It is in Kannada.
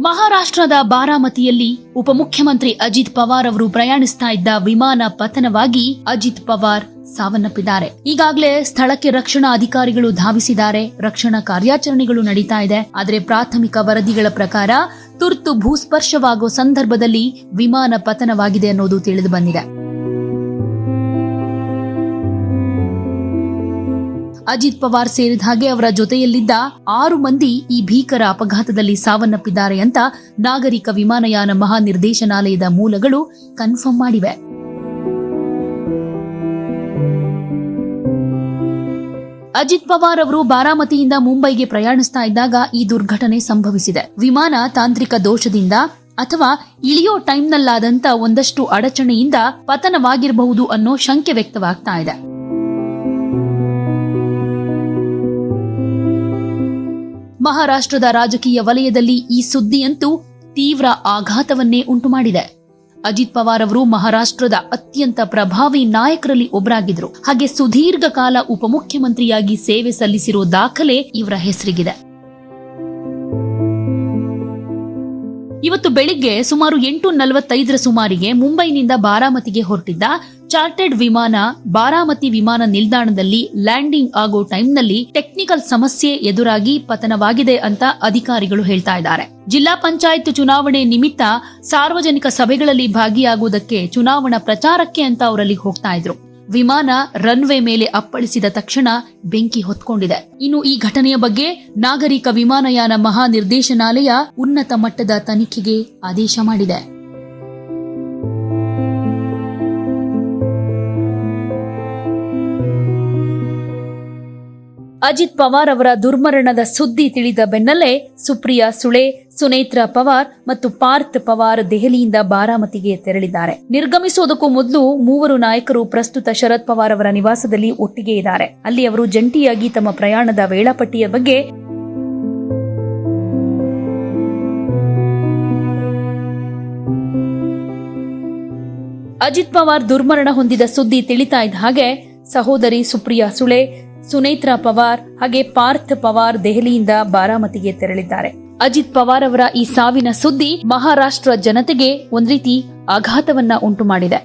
ಮಹಾರಾಷ್ಟ್ರದ ಬಾರಾಮತಿಯಲ್ಲಿ ಉಪಮುಖ್ಯಮಂತ್ರಿ ಅಜಿತ್ ಪವಾರ್ ಅವರು ಪ್ರಯಾಣಿಸ್ತಾ ಇದ್ದ ವಿಮಾನ ಪತನವಾಗಿ ಅಜಿತ್ ಪವಾರ್ ಸಾವನ್ನಪ್ಪಿದ್ದಾರೆ. ಈಗಾಗಲೇ ಸ್ಥಳಕ್ಕೆ ರಕ್ಷಣಾ ಅಧಿಕಾರಿಗಳು ಧಾವಿಸಿದ್ದಾರೆ. ರಕ್ಷಣಾ ಕಾರ್ಯಾಚರಣೆಗಳು ನಡೀತಾ ಇದೆ. ಆದರೆ ಪ್ರಾಥಮಿಕ ವರದಿಗಳ ಪ್ರಕಾರ ತುರ್ತು ಭೂಸ್ಪರ್ಶವಾಗುವ ಸಂದರ್ಭದಲ್ಲಿ ವಿಮಾನ ಪತನವಾಗಿದೆ ಅನ್ನೋದು ತಿಳಿದು ಬಂದಿದೆ. ಅಜಿತ್ ಪವಾರ್ ಸೇರಿದ ಹಾಗೆ ಅವರ ಜೊತೆಯಲ್ಲಿದ್ದ 6 ಮಂದಿ ಈ ಭೀಕರ ಅಪಘಾತದಲ್ಲಿ ಸಾವನ್ನಪ್ಪಿದ್ದಾರೆ ಅಂತ ನಾಗರಿಕ ವಿಮಾನಯಾನ ಮಹಾನಿರ್ದೇಶನಾಲಯದ ಮೂಲಗಳು ಕನ್ಫರ್ಮ್ ಮಾಡಿವೆ. ಅಜಿತ್ ಪವಾರ್ ಅವರು ಬಾರಾಮತಿಯಿಂದ ಮುಂಬೈಗೆ ಪ್ರಯಾಣಿಸ್ತಾ ಇದ್ದಾಗ ಈ ದುರ್ಘಟನೆ ಸಂಭವಿಸಿದೆ. ವಿಮಾನ ತಾಂತ್ರಿಕ ದೋಷದಿಂದ ಅಥವಾ ಇಳಿಯೋ ಟೈಮ್ನಲ್ಲಾದಂತ ಒಂದಷ್ಟು ಅಡಚಣೆಯಿಂದ ಪತನವಾಗಿರಬಹುದು ಅನ್ನೋ ಶಂಕೆ ವ್ಯಕ್ತವಾಗ್ತಾ ಇದೆ. ಮಹಾರಾಷ್ಟ್ರದ ರಾಜಕೀಯ ವಲಯದಲ್ಲಿ ಈ ಸುದ್ದಿಯಂತೂ ತೀವ್ರ ಆಘಾತವನ್ನೇ ಉಂಟುಮಾಡಿದೆ. ಅಜಿತ್ ಪವಾರ್ ಅವರು ಮಹಾರಾಷ್ಟ್ರದ ಅತ್ಯಂತ ಪ್ರಭಾವಿ ನಾಯಕರಲ್ಲಿ ಒಬ್ಬರಾಗಿದ್ರು. ಹಾಗೆ ಸುದೀರ್ಘ ಕಾಲ ಉಪಮುಖ್ಯಮಂತ್ರಿಯಾಗಿ ಸೇವೆ ಸಲ್ಲಿಸಿರೋ ದಾಖಲೆ ಇವರ ಹೆಸರಿಗಿದೆ. ಇವತ್ತು ಬೆಳಿಗ್ಗೆ ಸುಮಾರು 8:45 ಸುಮಾರಿಗೆ ಮುಂಬೈನಿಂದ ಬಾರಾಮತಿಗೆ ಹೊರಟಿದ್ದ ಚಾರ್ಟರ್ಡ್ ವಿಮಾನ ಬಾರಾಮತಿ ವಿಮಾನ ನಿಲ್ದಾಣದಲ್ಲಿ ಲ್ಯಾಂಡಿಂಗ್ ಆಗೋ ಟೈಮ್ನಲ್ಲಿ ಟೆಕ್ನಿಕಲ್ ಸಮಸ್ಯೆ ಎದುರಾಗಿ ಪತನವಾಗಿದೆ ಅಂತ ಅಧಿಕಾರಿಗಳು ಹೇಳ್ತಾ ಇದ್ದಾರೆ. ಜಿಲ್ಲಾ ಪಂಚಾಯತ್ ಚುನಾವಣೆ ನಿಮಿತ್ತ ಸಾರ್ವಜನಿಕ ಸಭೆಗಳಲ್ಲಿ ಭಾಗಿಯಾಗುವುದಕ್ಕೆ ಚುನಾವಣಾ ಪ್ರಚಾರಕ್ಕೆ ಅಂತ ಅವರಲ್ಲಿ ಹೋಗ್ತಾ ಇದ್ರು. ವಿಮಾನ ರನ್ವೇ ಮೇಲೆ ಅಪ್ಪಳಿಸಿದ ತಕ್ಷಣ ಬೆಂಕಿ ಹೊತ್ಕೊಂಡಿದೆ. ಇನ್ನು ಈ ಘಟನೆಯ ಬಗ್ಗೆ ನಾಗರಿಕ ವಿಮಾನಯಾನ ಮಹಾನಿರ್ದೇಶನಾಲಯ ಉನ್ನತ ಮಟ್ಟದ ತನಿಖೆಗೆ ಆದೇಶ ಮಾಡಿದೆ. ಅಜಿತ್ ಪವಾರ್ ಅವರ ದುರ್ಮರಣದ ಸುದ್ದಿ ತಿಳಿದ ಬೆನ್ನಲ್ಲೇ ಸುಪ್ರಿಯಾ ಸುಳೆ, ಸುನೇತ್ರಾ ಪವಾರ್ ಮತ್ತು ಪಾರ್ಥ್ ಪವಾರ್ ದೆಹಲಿಯಿಂದ ಬಾರಾಮತಿಗೆ ತೆರಳಿದ್ದಾರೆ. ನಿರ್ಗಮಿಸುವುದಕ್ಕೂ ಮೊದಲು ಮೂವರು ನಾಯಕರು ಪ್ರಸ್ತುತ ಶರದ್ ಪವಾರ್ ಅವರ ನಿವಾಸದಲ್ಲಿ ಒಟ್ಟಿಗೆ ಇದ್ದಾರೆ. ಅಲ್ಲಿ ಅವರು ಜಂಟಿಯಾಗಿ ತಮ್ಮ ಪ್ರಯಾಣದ ವೇಳಾಪಟ್ಟಿಯ ಬಗ್ಗೆ ಅಜಿತ್ ಪವಾರ್ ದುರ್ಮರಣ ಹೊಂದಿದ ಸುದ್ದಿ ತಿಳಿತಾ ಇದ್ದ ಹಾಗೆ ಸಹೋದರಿ ಸುಪ್ರಿಯಾ ಸುಳೆ, ಸುನೇತ್ರಾ ಪವಾರ್ ಹಾಗೆ ಪಾರ್ಥ್ ಪವಾರ್ ದೆಹಲಿಯಿಂದ ಬಾರಾಮತಿಗೆ ತೆರಳಿದ್ದಾರೆ. ಅಜಿತ್ ಪವಾರ್ ಅವರ ಈ ಸಾವಿನ ಸುದ್ದಿ ಮಹಾರಾಷ್ಟ್ರ ಜನತೆಗೆ ಒಂದ್ ರೀತಿ ಆಘಾತವನ್ನ ಉಂಟು ಮಾಡಿದೆ.